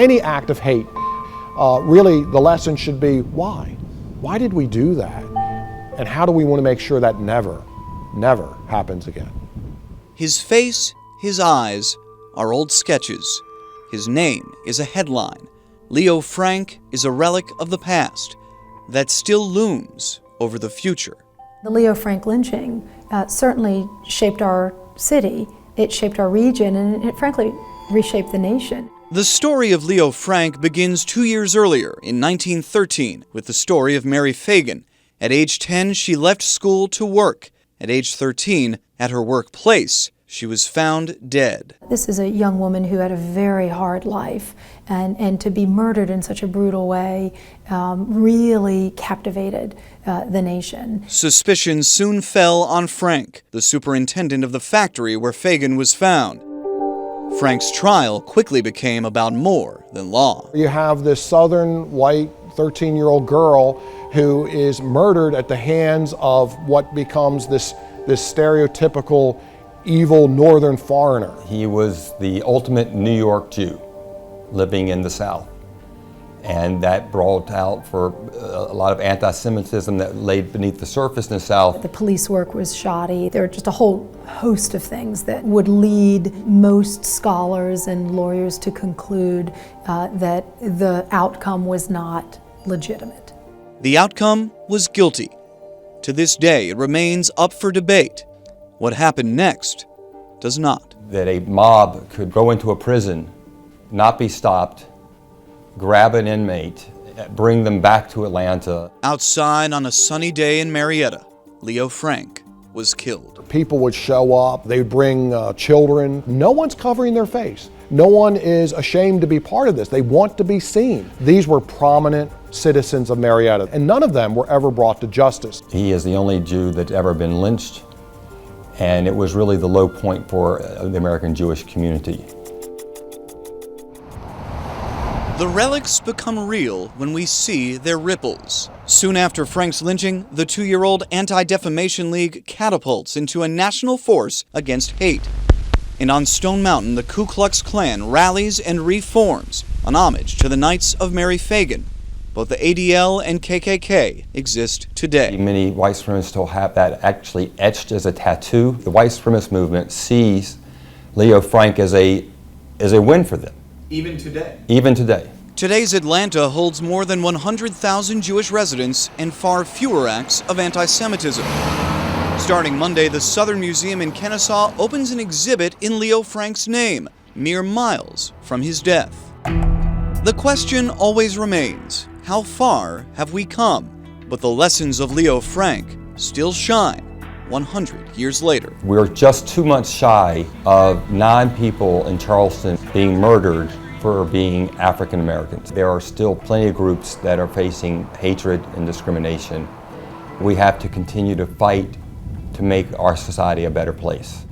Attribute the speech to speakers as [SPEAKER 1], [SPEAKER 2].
[SPEAKER 1] any act of hate, really the lesson should be why? Why did we do that? And how do we want to make sure that never happens again?
[SPEAKER 2] His face, his eyes are old sketches. His name is a headline. Leo Frank is a relic of the past that still looms over the future.
[SPEAKER 3] The Leo Frank lynching certainly shaped our city, it shaped our region, and it frankly reshaped the nation.
[SPEAKER 2] The story of Leo Frank begins 2 years earlier, in 1913, with the story of Mary Fagan. At age 10, she left school to work. At age 13, at her workplace, she was found dead.
[SPEAKER 3] This is a young woman who had a very hard life, and to be murdered in such a brutal way really captivated the nation.
[SPEAKER 2] Suspicion soon fell on Frank, the superintendent of the factory where Fagan was found. Frank's trial quickly became about more than law.
[SPEAKER 1] You have this southern white 13-year-old girl who is murdered at the hands of what becomes this stereotypical evil northern foreigner.
[SPEAKER 4] He was the ultimate New York Jew living in the South. And that brought out for a lot of anti-Semitism that laid beneath the surface in the South.
[SPEAKER 3] The police work was shoddy. There were just a whole host of things that would lead most scholars and lawyers to conclude that the outcome was not legitimate.
[SPEAKER 2] The outcome was guilty. To this day, it remains up for debate. What happened next does not.
[SPEAKER 4] That a mob could go into a prison, not be stopped, grab an inmate, bring them back to Atlanta.
[SPEAKER 2] Outside on a sunny day in Marietta, Leo Frank was killed.
[SPEAKER 1] People would show up, they would bring children. No one's covering their face. No one is ashamed to be part of this. They want to be seen. These were prominent citizens of Marietta, and none of them were ever brought to justice.
[SPEAKER 4] He is the only Jew that's ever been lynched, and it was really the low point for the American Jewish community.
[SPEAKER 2] The relics become real when we see their ripples. Soon after Frank's lynching, the 2-year-old Anti-Defamation League catapults into a national force against hate. And on Stone Mountain, the Ku Klux Klan rallies and reforms, an homage to the Knights of Mary Fagan. Both the ADL and KKK exist today.
[SPEAKER 4] Many white supremacists still have that actually etched as a tattoo. The white supremacist movement sees Leo Frank as a win for them.
[SPEAKER 2] Even today?
[SPEAKER 4] Even today.
[SPEAKER 2] Today's Atlanta holds more than 100,000 Jewish residents and far fewer acts of anti-Semitism. Starting Monday, the Southern Museum in Kennesaw opens an exhibit in Leo Frank's name, mere miles from his death. The question always remains, how far have we come? But the lessons of Leo Frank still shine 100 years later.
[SPEAKER 4] We're just 2 months shy of 9 people in Charleston being murdered for being African Americans. There are still plenty of groups that are facing hatred and discrimination. We have to continue to fight to make our society a better place.